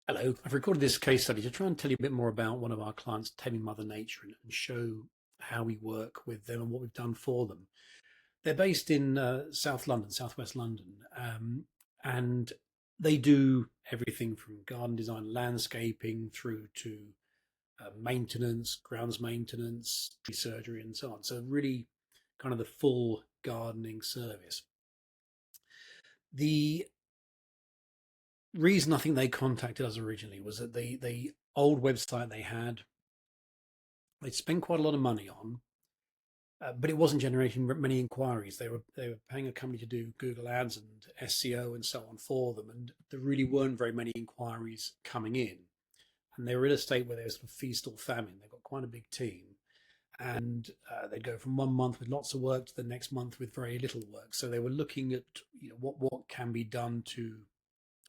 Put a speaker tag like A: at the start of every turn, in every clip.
A: Hello, I've recorded this case study to try and tell you a bit more about one of our clients, Taming Mother Nature, and show how we work with them and what we've done for them. They're based in South London, Southwest London, and they do everything from garden design, landscaping, through to maintenance, grounds maintenance, tree surgery, and so on. So, really, kind of the full gardening service. The reason I think they contacted us originally was that the old website they had, they'd spent quite a lot of money on, but it wasn't generating many inquiries. They were paying a company to do Google Ads and SEO and so on for them, and there really weren't very many inquiries coming in. And they were in a state where there was sort of feast or famine. They've got quite a big team, and they'd go from one month with lots of work to the next month with very little work. So they were looking at what can be done to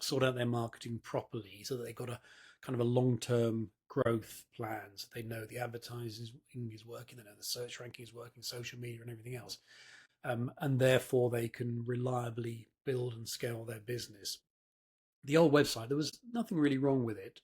A: sort out their marketing properly so that they got a kind of a long-term growth plan, so they know the advertising is working, they know the search ranking is working, social media and everything else, and therefore they can reliably build and scale their business. The old website, there was nothing really wrong with it.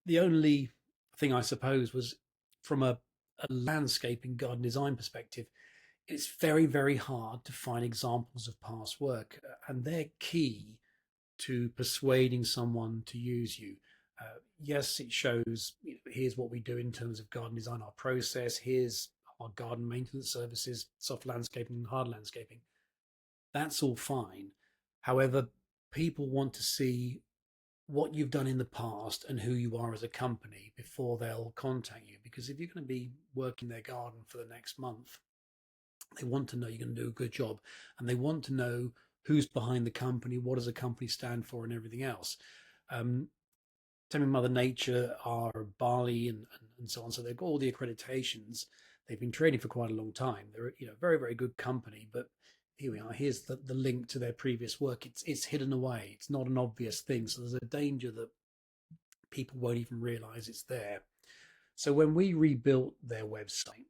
A: The only thing I suppose was from a landscaping garden design perspective, it's very hard to find examples of past work, and they're key to persuading someone to use you. Yes, it shows, here's what we do in terms of garden design, our process, here's our garden maintenance services, soft landscaping and hard landscaping. That's all fine. However, people want to see what you've done in the past and who you are as a company before they'll contact you. Because if you're going to be working their garden for the next month, they want to know you're going to do a good job, and they want to know who's behind the company, what does the company stand for, and everything else. Um, Taming Mother Nature are Bali and so on, so they've got all the accreditations. They've been trading for quite a long time. They're very good company, but here we are. Here's the link to their previous work. It's hidden away. It's not an obvious thing, so there's a danger that people won't even realize it's there. So when we rebuilt their website,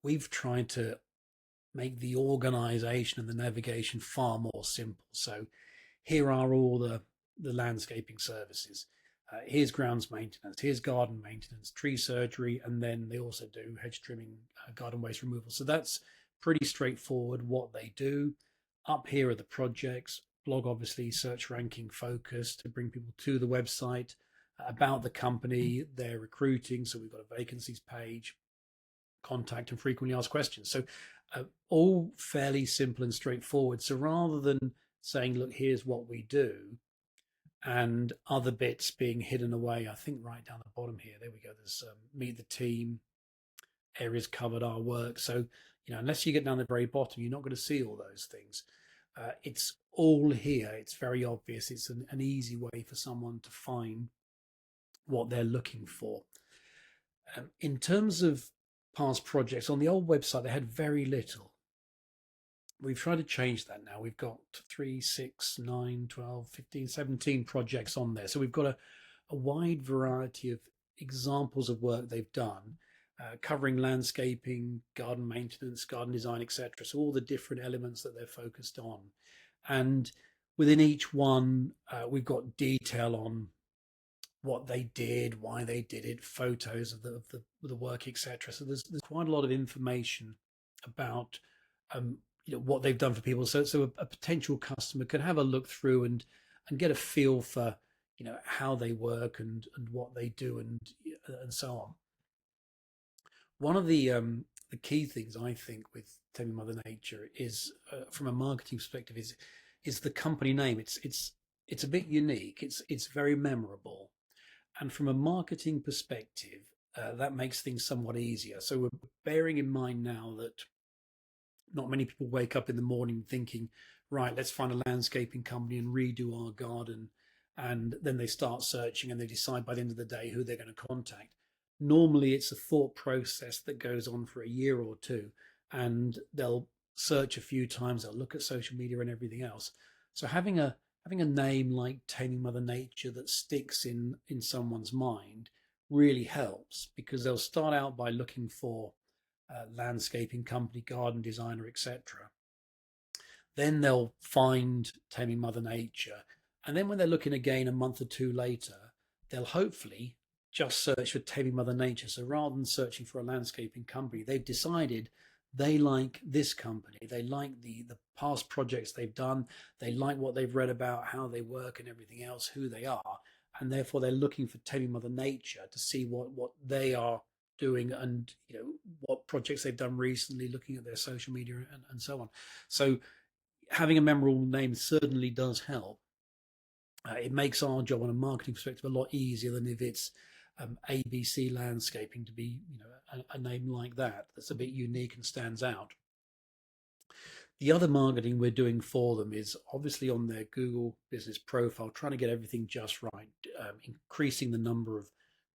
A: we've tried to make the organization and the navigation far more simple. So here are all the landscaping services. Here's grounds maintenance, here's garden maintenance, tree surgery, and then they also do hedge trimming, garden waste removal. So that's pretty straightforward what they do. Up here are the projects, blog obviously, search ranking focus to bring people to the website, about the company, they're recruiting. So we've got a vacancies page, contact and frequently asked questions. So all fairly simple and straightforward. So rather than saying, look, here's what we do, and other bits being hidden away, I think right down the bottom here, there we go, there's meet the team, areas covered, our work. So, unless you get down the very bottom, you're not going to see all those things. It's all here. It's very obvious. It's an easy way for someone to find what they're looking for. In terms of past projects, on the old website, they had very little. We've tried to change that now. We've got 3, 6, 9, 12, 15, 17 projects on there. So we've got a wide variety of examples of work they've done, covering landscaping, garden maintenance, garden design, etc. So all the different elements that they're focused on. And within each one, we've got detail on what they did, why they did it, photos of the work, etc. So there's quite a lot of information about what they've done for people. So a potential customer can have a look through and get a feel for how they work and what they do and so on. One of the key things I think with Taming Mother Nature is, from a marketing perspective, is the company name. It's a bit unique. It's very memorable, and from a marketing perspective, that makes things somewhat easier. So we're bearing in mind now that not many people wake up in the morning thinking, right, let's find a landscaping company and redo our garden. And then they start searching and they decide by the end of the day who they're going to contact. Normally, it's a thought process that goes on for a year or two, and they'll search a few times, they'll look at social media and everything else. So having a name like Taming Mother Nature that sticks in someone's mind really helps, because they'll start out by looking for landscaping company, garden designer, etc. Then they'll find Taming Mother Nature, And then when they're looking again a month or two later, they'll hopefully just search for Taming Mother Nature. So rather than searching for a landscaping company, they've decided they like this company. They like the past projects they've done. They like what they've read about, how they work and everything else, who they are. And therefore they're looking for Taming Mother Nature to see what they are doing, and what projects they've done recently, looking at their social media and so on. So having a memorable name certainly does help. It makes our job on a marketing perspective a lot easier than if it's ABC Landscaping, to be a name like that that's a bit unique and stands out. The other marketing we're doing for them is obviously on their Google business profile, trying to get everything just right, increasing the number of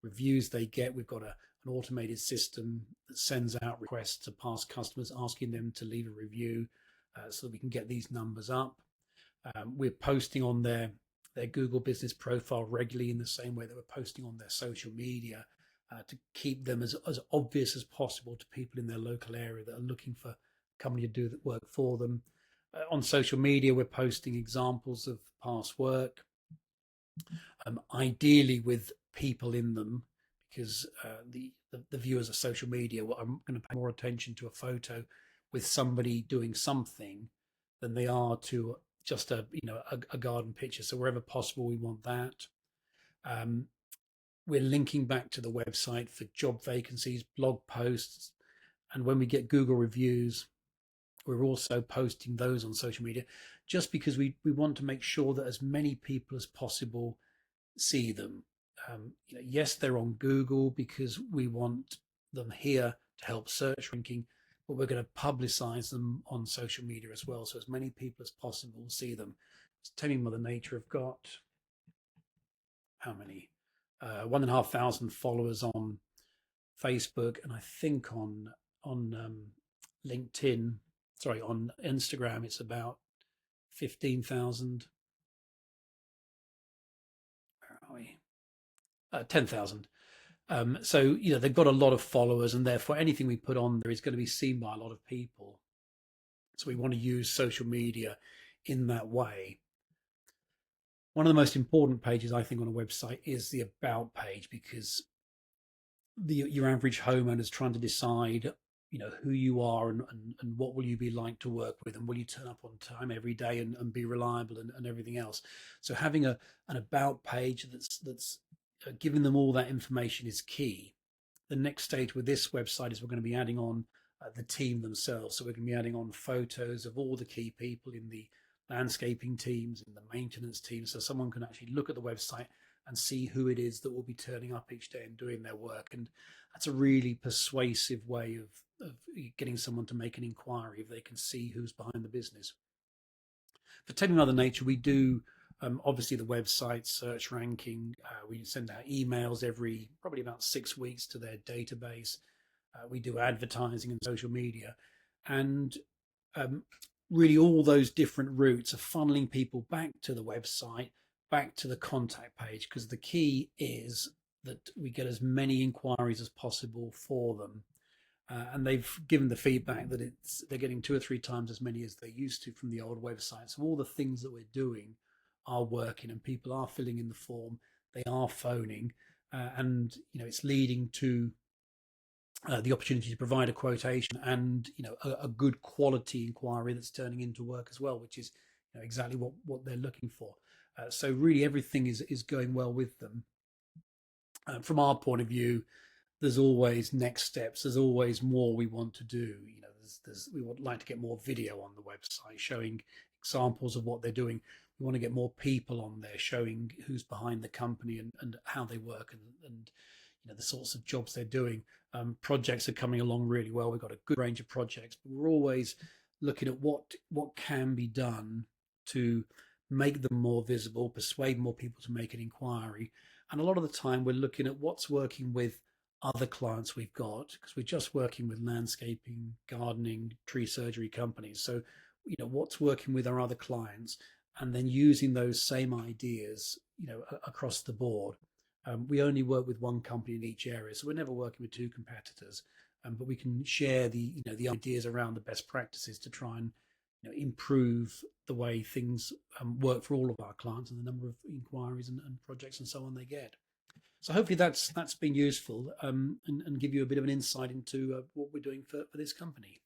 A: reviews they get. We've got an automated system that sends out requests to past customers asking them to leave a review, so that we can get these numbers up. We're posting on their Google business profile regularly in the same way that we're posting on their social media, to keep them as obvious as possible to people in their local area that are looking for a company to do that work for them. On social media, we're posting examples of past work, ideally with people in them, because the viewers of social media are going to pay more attention to a photo with somebody doing something than they are to just a garden picture. So wherever possible, we want that. Um, we're linking back to the website for job vacancies, blog posts, and when we get Google reviews, we're also posting those on social media, just because we want to make sure that as many people as possible see them. Yes, they're on Google because we want them here to help search ranking, but we're going to publicize them on social media as well, so as many people as possible see them. Taming Mother Nature have got how many? 1,500 followers on Facebook, and I think on LinkedIn, sorry, on Instagram, it's about 15,000. Where are we? 10,000. So they've got a lot of followers, and therefore anything we put on there is going to be seen by a lot of people. So we want to use social media in that way. One of the most important pages, I think, on a website is the about page, because your average homeowner is trying to decide who you are, and what will you be like to work with, and will you turn up on time every day, and be reliable, and everything else. So having an about page that's giving them all that information is key. The next stage with this website is we're going to be adding on the team themselves. So we're going to be adding on photos of all the key people in the landscaping teams and the maintenance teams, so someone can actually look at the website and see who it is that will be turning up each day and doing their work. And that's a really persuasive way of getting someone to make an inquiry if they can see who's behind the business. For Taming Mother Nature, we do obviously the website search ranking. We send out emails every probably about 6 weeks to their database. We do advertising and social media, and um, really all those different routes are funneling people back to the website, back to the contact page, because the key is that we get as many inquiries as possible for them. And they've given the feedback that they're getting 2 or 3 times as many as they used to from the old website. So all the things that we're doing are working, and people are filling in the form, they are phoning, and it's leading to the opportunity to provide a quotation, and a good quality inquiry that's turning into work as well, which is exactly what they're looking for. So really everything is going well with them. From our point of view, there's always next steps. There's always more we want to do. We would like to get more video on the website showing examples of what they're doing. We want to get more people on there showing who's behind the company, and how they work, and the sorts of jobs they're doing. Projects are coming along really well. We've got a good range of projects, but we're always looking at what can be done to make them more visible, persuade more people to make an inquiry. And a lot of the time we're looking at what's working with other clients we've got, because we're just working with landscaping, gardening, tree surgery companies. So what's working with our other clients, and then using those same ideas across the board. We only work with one company in each area, so we're never working with two competitors. But we can share the ideas around the best practices to try and improve the way things work for all of our clients and the number of inquiries and projects and so on they get. So hopefully that's been useful, and give you a bit of an insight into what we're doing for this company.